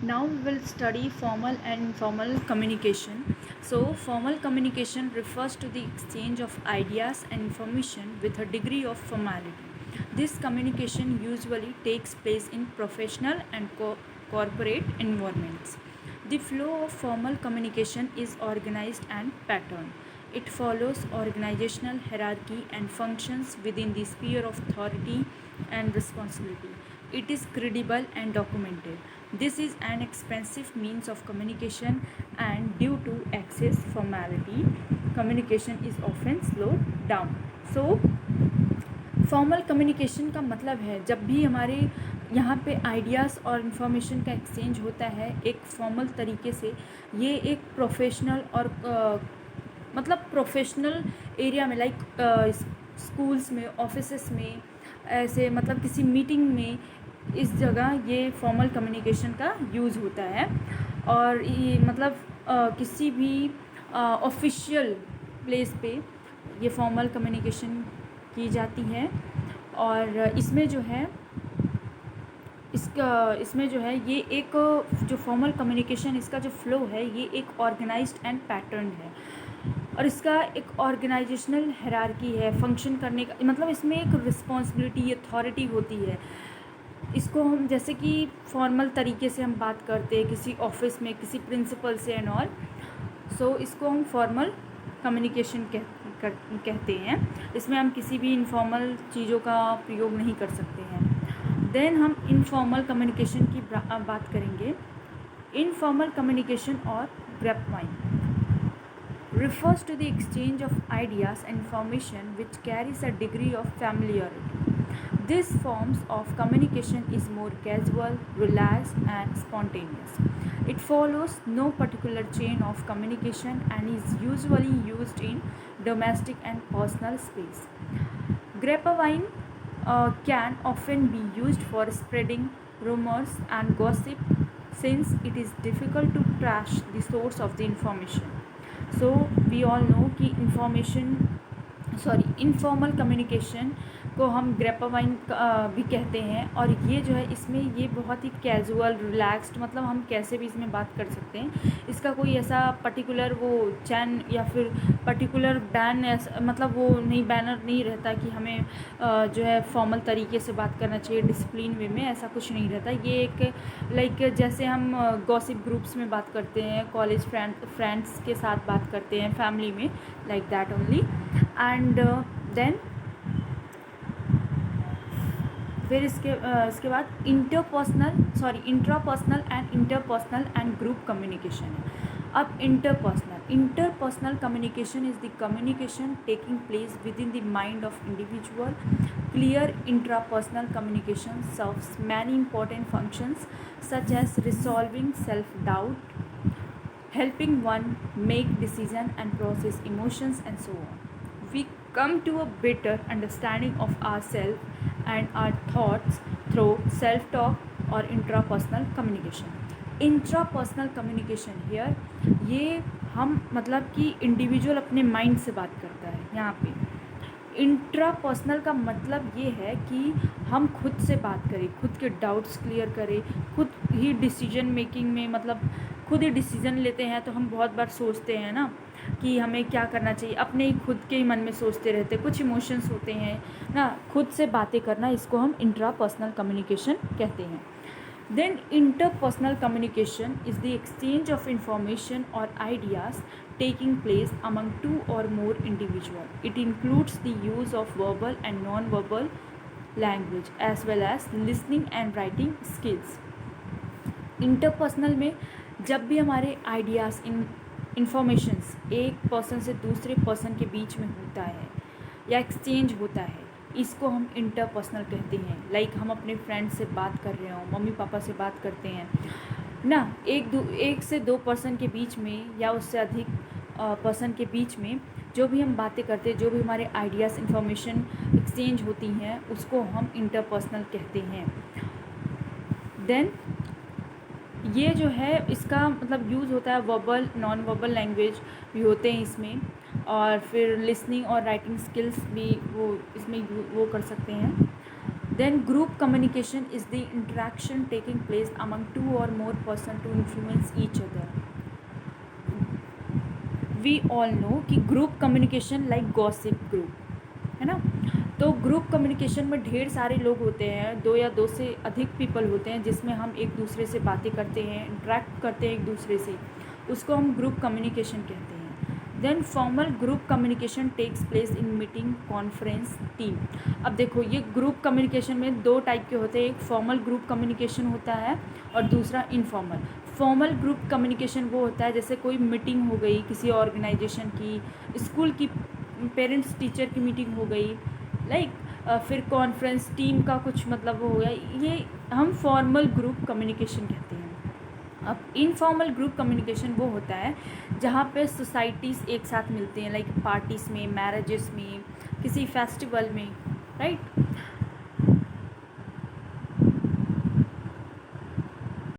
Now we will study formal and informal communication. So, formal communication refers to the exchange of ideas and information with a degree of formality. This communication usually takes place in professional and corporate environments. The flow of formal communication is organized and patterned. It follows organizational hierarchy and functions within the sphere of authority and responsibility. It is credible and documented. This is an expensive means of communication, and due to excess formality, communication is often slowed down. So, formal communication का मतलब है जब भी हमारे यहाँ पे ideas और information का एक्सचेंज होता है एक फॉर्मल तरीके से, ये एक प्रोफेशनल और मतलब प्रोफेशनल एरिया में लाइक स्कूल्स में, ऑफिसेस में, ऐसे मतलब किसी मीटिंग में, इस जगह ये फॉर्मल कम्युनिकेशन का यूज़ होता है। और ये मतलब किसी भी ऑफिशियल प्लेस पे ये फॉर्मल कम्युनिकेशन की जाती है। और इसमें जो है ये एक जो फॉर्मल कम्युनिकेशन, इसका जो फ्लो है ये एक ऑर्गेनाइज्ड एंड पैटर्न है और इसका एक ऑर्गेनाइजेशनल हायरार्की है फंक्शन करने का, मतलब इसमें एक रिस्पॉन्सिबिलिटी, अथॉरिटी होती है। इसको हम जैसे कि फॉर्मल तरीके से हम बात करते हैं किसी ऑफिस में किसी प्रिंसिपल से एंड ऑल, सो इसको हम फॉर्मल कम्युनिकेशन कहते हैं। इसमें हम किसी भी इनफॉर्मल चीज़ों का प्रयोग नहीं कर सकते हैं। देन हम इनफॉर्मल कम्युनिकेशन की बात करेंगे। इनफॉर्मल कम्युनिकेशन और grapevine refers to the exchange of ideas and information which carries a degree of familiarity. This forms of communication is more casual, relaxed, and spontaneous. It follows no particular chain of communication and is usually used in domestic and personal space. Grapevine can often be used for spreading rumors and gossip since it is difficult to trace the source of the information. So we all know कि informal communication को हम grapevine भी कहते हैं। और ये जो है इसमें ये बहुत ही कैजुअल, रिलैक्स्ड, मतलब हम कैसे भी इसमें बात कर सकते हैं। इसका कोई ऐसा पर्टिकुलर वो चैन या फिर पर्टिकुलर बैन, ऐसा मतलब वो नहीं, बैनर नहीं रहता कि हमें जो है फॉर्मल तरीके से बात करना चाहिए डिसिप्लिन वे में, ऐसा कुछ नहीं रहता। ये एक लाइक जैसे हम गॉसिप ग्रुप्स में बात करते हैं, कॉलेज फ्रेंड्स के साथ बात करते हैं, फैमिली में, like that only. And then फिर इसके बाद इंट्रापर्सनल एंड ग्रुप कम्युनिकेशन है। अब interpersonal communication is the communication taking place with in the mind of individual. Clear intrapersonal communication serves many important functions such as resolving self doubt, helping one make decision and process emotions and so on. We come to a better understanding of ourselves and our thoughts through self-talk or intrapersonal communication. Intrapersonal communication here, ये हम मतलब कि individual अपने mind से बात करता है। यहाँ पे इंट्रापर्सनल का मतलब ये है कि हम खुद से बात करें, खुद के डाउट्स क्लियर करें, खुद ही डिसीजन मेकिंग में, मतलब खुद ही डिसीजन लेते हैं। तो हम बहुत बार सोचते हैं ना कि हमें क्या करना चाहिए, अपने ही खुद के ही मन में सोचते रहते, कुछ इमोशंस होते हैं ना, खुद से बातें करना, इसको हम इंट्रापर्सनल कम्युनिकेशन कहते हैं। Then interpersonal communication is the exchange of information or ideas taking place among two or more individuals. It includes the use of verbal and non-verbal language as well as listening and writing skills. Interpersonal में जब भी हमारे ideas, informations एक person से दूसरे person के बीच में होता है या एक्सचेंज होता है, इसको हम इंटरपर्सनल कहते हैं। लाइक हम अपने फ्रेंड से बात कर रहे हों, मम्मी पापा से बात करते हैं ना, एक से दो पर्सन के बीच में या उससे अधिक पर्सन के बीच में जो भी हम बातें करते हैं, जो भी हमारे आइडियाज़, इंफॉर्मेशन एक्सचेंज होती हैं, उसको हम इंटरपर्सनल कहते हैं। देन ये जो है इसका मतलब यूज़ होता है, वर्बल, नॉन वर्बल लैंग्वेज भी होते हैं इसमें, और फिर लिसनिंग और राइटिंग स्किल्स भी वो इसमें वो कर सकते हैं। Then group communication is the interaction taking place among two or more person to influence each other. We all know कि group communication like gossip group है ना. तो ग्रुप कम्युनिकेशन में ढेर सारे लोग होते हैं, दो या दो से अधिक पीपल होते हैं जिसमें हम एक दूसरे से बातें करते हैं, इंटरेक्ट करते हैं एक दूसरे से, उसको हम ग्रुप कम्युनिकेशन कहते हैं. Then formal group communication takes place in meeting, conference, team. अब देखो ये ग्रुप कम्युनिकेशन में दो टाइप के होते हैं, एक फॉर्मल ग्रुप कम्युनिकेशन होता है और दूसरा इनफॉर्मल. फॉर्मल ग्रुप कम्युनिकेशन वो होता है जैसे कोई मीटिंग हो गई किसी ऑर्गेनाइजेशन की, स्कूल की पेरेंट्स टीचर की मीटिंग हो गई, फिर कॉन्फ्रेंस टीम का कुछ मतलब वो हो गया, ये हम फॉर्मल ग्रुप कम्युनिकेशन कहते हैं. अब इनफॉर्मल ग्रुप कम्युनिकेशन वो होता है जहाँ पे सोसाइटीज़ एक साथ मिलते हैं, लाइक पार्टीज़ में, मैरिजेस में, किसी फेस्टिवल में, राइट.